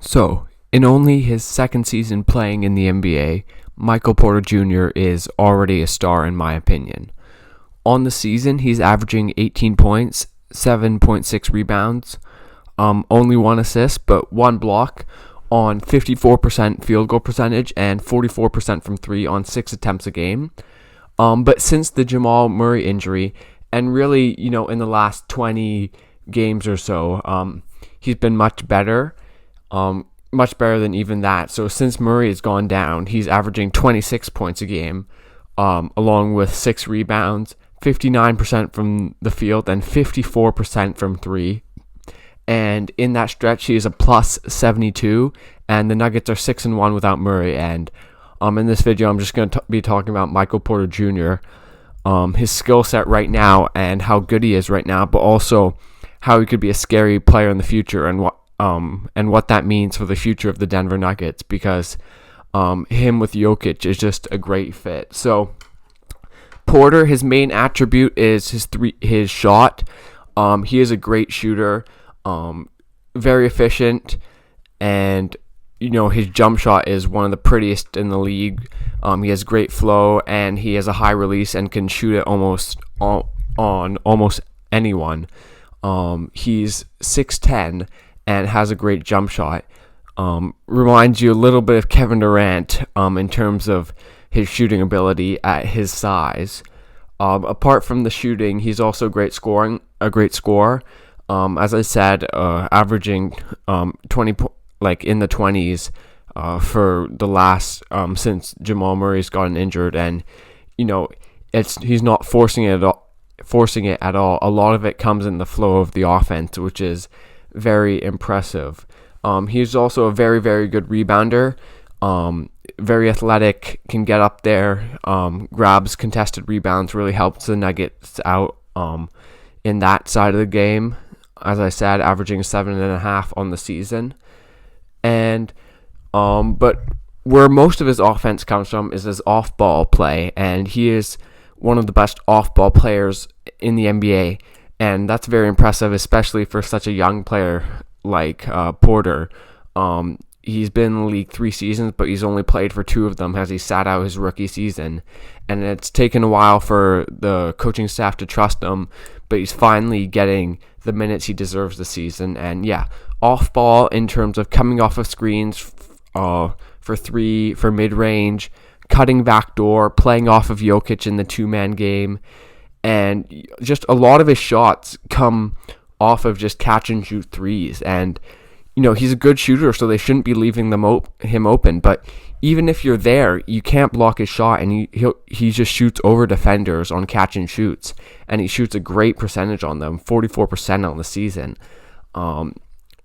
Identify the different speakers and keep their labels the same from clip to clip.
Speaker 1: So, in only his second season playing in the NBA, Michael Porter Jr. is already a star in my opinion. On the season, he's averaging 18 points, 7.6 rebounds, only one assist, but one block on 54% field goal percentage and 44% from three on 6 attempts a game. But since the Jamal Murray injury, and really, in the last 20 games or so, he's been much better. Much better than even that. So since Murray has gone down, he's averaging 26 points a game, along with 6 rebounds, 59% from the field, and 54% from three. And in that stretch, he is a plus 72, and the Nuggets are 6-1 without Murray. And in this video, I'm just going to be talking about Michael Porter Jr., his skill set right now, and how good he is right now, but also how he could be a scary player in the future, and what that means for the future of the Denver Nuggets, because him with Jokic is just a great fit. So Porter, his main attribute is his shot. He is a great shooter, very efficient, and his jump shot is one of the prettiest in the league. He has great flow, and he has a high release and can shoot it on almost anyone. He's 6'10" and has a great jump shot. Reminds you a little bit of Kevin Durant in terms of his shooting ability at his size. Apart from the shooting, he's also a great scorer. As I said, averaging 20 in the 20s for the last since Jamal Murray's gotten injured, and he's not forcing it at all. A lot of it comes in the flow of the offense, which is very impressive. He's also a very, very good rebounder, very athletic, can get up there, grabs contested rebounds, really helps the Nuggets out in that side of the game. As I said, averaging 7.5 on the season. And but where most of his offense comes from is his off-ball play, and he is one of the best off-ball players in the NBA. And that's very impressive, especially for such a young player like Porter. He's been in the league 3 seasons, but he's only played for 2 of them as he sat out his rookie season. And it's taken a while for the coaching staff to trust him, but he's finally getting the minutes he deserves this season. And yeah, off ball in terms of coming off of screens for 3, for mid-range, cutting backdoor, playing off of Jokic in the 2-man game. And just a lot of his shots come off of just catch and shoot threes. And, he's a good shooter, so they shouldn't be leaving him open. But even if you're there, you can't block his shot, and he just shoots over defenders on catch and shoots. And he shoots a great percentage on them, 44% on the season.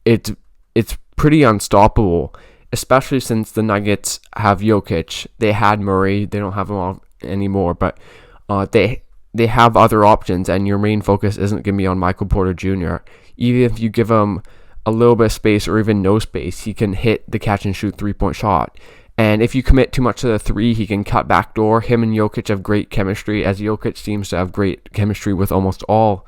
Speaker 1: It's pretty unstoppable, especially since the Nuggets have Jokic. They had Murray. They don't have him anymore, but they have other options, and your main focus isn't going to be on Michael Porter Jr. Even if you give him a little bit of space or even no space, he can hit the catch and shoot 3-point shot. And if you commit too much to the 3, he can cut backdoor. Him and Jokic have great chemistry, as Jokic seems to have great chemistry with almost all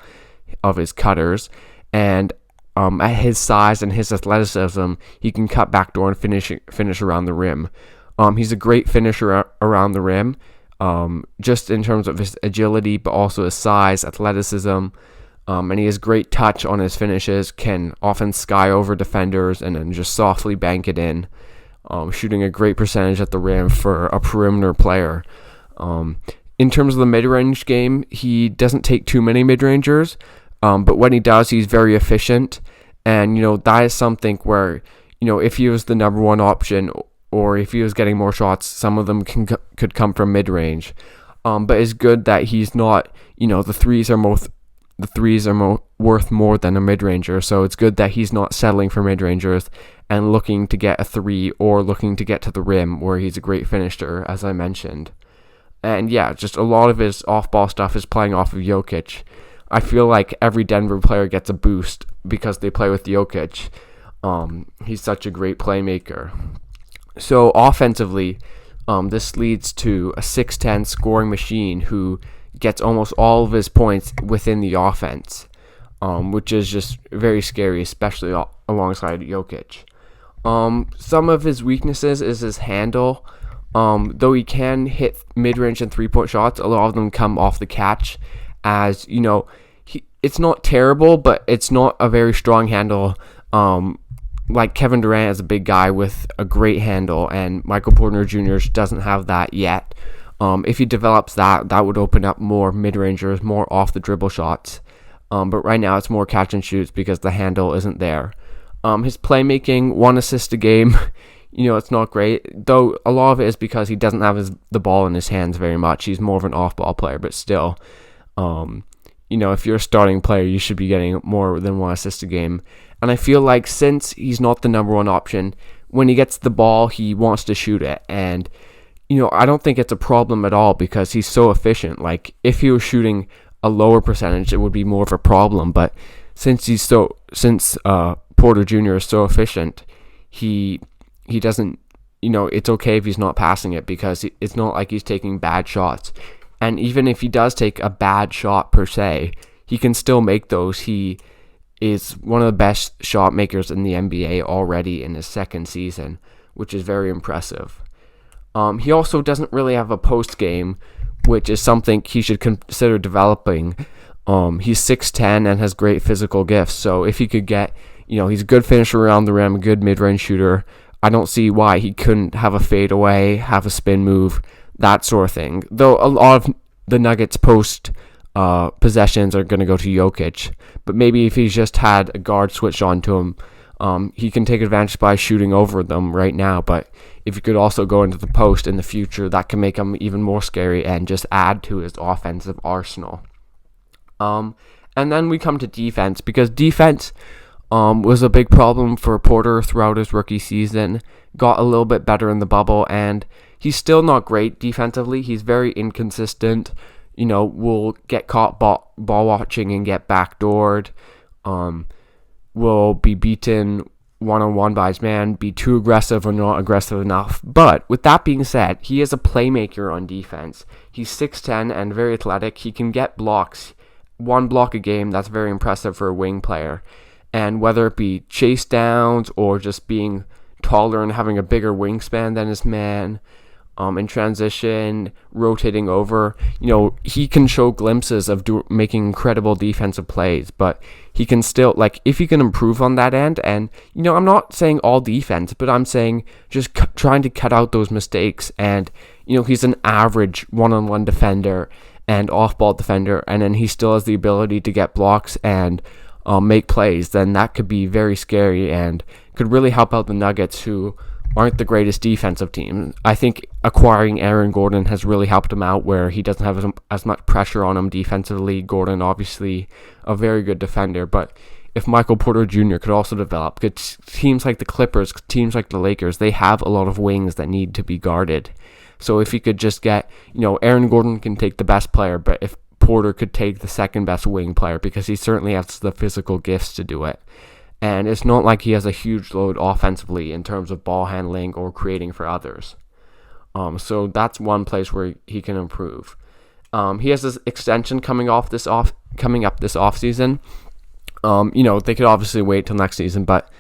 Speaker 1: of his cutters. And at his size and his athleticism, he can cut backdoor and finish around the rim. He's a great finisher around the rim. Just in terms of his agility, but also his size, athleticism, and he has great touch on his finishes, can often sky over defenders and then just softly bank it in, shooting a great percentage at the rim for a perimeter player. In terms of the mid-range game, he doesn't take too many mid-rangers, but when he does, he's very efficient, and that is something where if he was the number 1 option, or if he was getting more shots, some of them could come from mid-range. But it's good that he's not, the threes are worth more than a mid-ranger. So it's good that he's not settling for mid-rangers and looking to get a 3 or looking to get to the rim, where he's a great finisher, as I mentioned. And yeah, just a lot of his off-ball stuff is playing off of Jokic. I feel like every Denver player gets a boost because they play with Jokic. He's such a great playmaker. So offensively, this leads to a 6'10" scoring machine who gets almost all of his points within the offense, which is just very scary, especially alongside Jokic. Some of his weaknesses is his handle. Though he can hit mid-range and three-point shots, a lot of them come off the catch. As you know, it's not terrible, but it's not a very strong handle. Like Kevin Durant is a big guy with a great handle, and Michael Porter Jr. doesn't have that yet. If he develops that, that would open up more mid-rangers, more off-the-dribble shots. But right now it's more catch and shoots because the handle isn't there. His playmaking, 1 assist a game, it's not great. Though a lot of it is because he doesn't have the ball in his hands very much. He's more of an off-ball player, but still, if you're a starting player, you should be getting more than 1 assist a game. And I feel like since he's not the number one option, when he gets the ball, he wants to shoot it. And, I don't think it's a problem at all because he's so efficient. Like, if he was shooting a lower percentage, it would be more of a problem. But since Porter Jr. is so efficient, he doesn't, it's okay if he's not passing it because it's not like he's taking bad shots. And even if he does take a bad shot per se, he can still make those. He is one of the best shot makers in the NBA already in his second season, which is very impressive. He also doesn't really have a post game, which is something he should consider developing. He's 6'10" and has great physical gifts, so if he could get, he's a good finisher around the rim, a good mid-range shooter. I don't see why he couldn't have a fadeaway, have a spin move, that sort of thing. Though a lot of the Nuggets post possessions are going to go to Jokic, but maybe if he's just had a guard switch on to him, he can take advantage by shooting over them right now. But if he could also go into the post in the future, that can make him even more scary and just add to his offensive arsenal. And then we come to defense, because defense was a big problem for Porter throughout his rookie season. Got a little bit better in the bubble, and he's still not great defensively. He's very inconsistent. Will get caught ball watching and get backdoored. Will be beaten one-on-one by his man, be too aggressive or not aggressive enough. But with that being said, he is a playmaker on defense. He's 6'10" and very athletic. He can get blocks. 1 block a game, that's very impressive for a wing player. And whether it be chase downs or just being taller and having a bigger wingspan than his man, in transition, rotating over, he can show glimpses of making incredible defensive plays, but he can still, if he can improve on that end, and, I'm not saying all defense, but I'm saying just trying to cut out those mistakes, and, he's an average one-on-one defender and off-ball defender, and then he still has the ability to get blocks and make plays, then that could be very scary and could really help out the Nuggets, who aren't the greatest defensive team. I think acquiring Aaron Gordon has really helped him out, where he doesn't have as much pressure on him defensively. Gordon, obviously, a very good defender, but if Michael Porter Jr. could also develop, teams like the Clippers, teams like the Lakers, they have a lot of wings that need to be guarded. So if he could just get, Aaron Gordon can take the best player, but if Porter could take the second best wing player, because he certainly has the physical gifts to do it. And it's not like he has a huge load offensively in terms of ball handling or creating for others. So that's one place where he can improve. He has this extension coming up this offseason. They could obviously wait till next season, but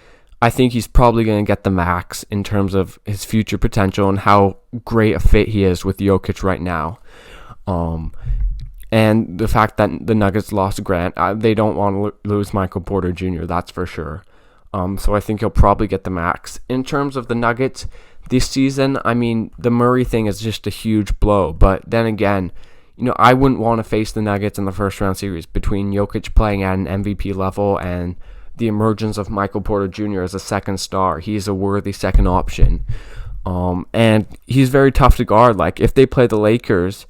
Speaker 1: I think he's probably going to get the max in terms of his future potential and how great a fit he is with Jokic right now. And the fact that the Nuggets lost Grant, they don't want to lose Michael Porter Jr., that's for sure. So I think he'll probably get the max. In terms of the Nuggets this season, the Murray thing is just a huge blow. But then again, I wouldn't want to face the Nuggets in the first round series between Jokic playing at an MVP level and the emergence of Michael Porter Jr. as a second star. He's a worthy second option. And he's very tough to guard. Like, if they play the Lakers,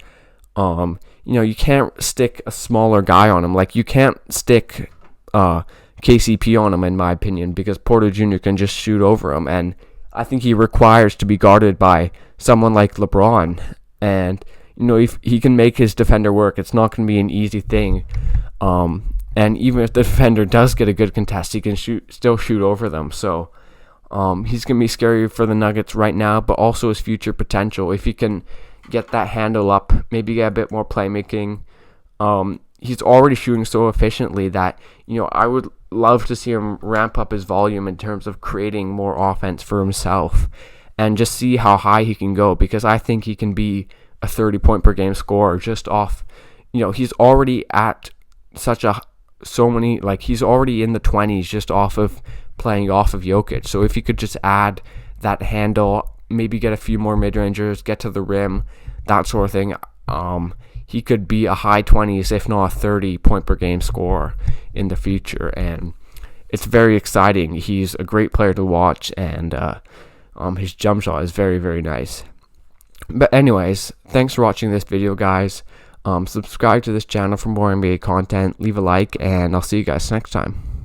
Speaker 1: you can't stick a smaller guy on him. Like, you can't stick KCP on him, in my opinion, because Porter Jr. can just shoot over him. And I think he requires to be guarded by someone like LeBron. And, if he can make his defender work, it's not going to be an easy thing. And even if the defender does get a good contest, he can still shoot over them. So he's going to be scary for the Nuggets right now, but also his future potential. If he can get that handle up, maybe get a bit more playmaking, he's already shooting so efficiently that, I would love to see him ramp up his volume in terms of creating more offense for himself and just see how high he can go, because I think he can be a 30-point per game scorer just off, he's already at he's already in the 20s just off of playing off of Jokic. So if he could just add that handle, maybe get a few more mid-rangers, get to the rim, that sort of thing, he could be a high 20s, if not a 30-point per game scorer in the future. And it's very exciting. He's a great player to watch, and his jump shot is very, very nice. But anyways, thanks for watching this video, guys. Subscribe to this channel for more NBA content. Leave a like, and I'll see you guys next time.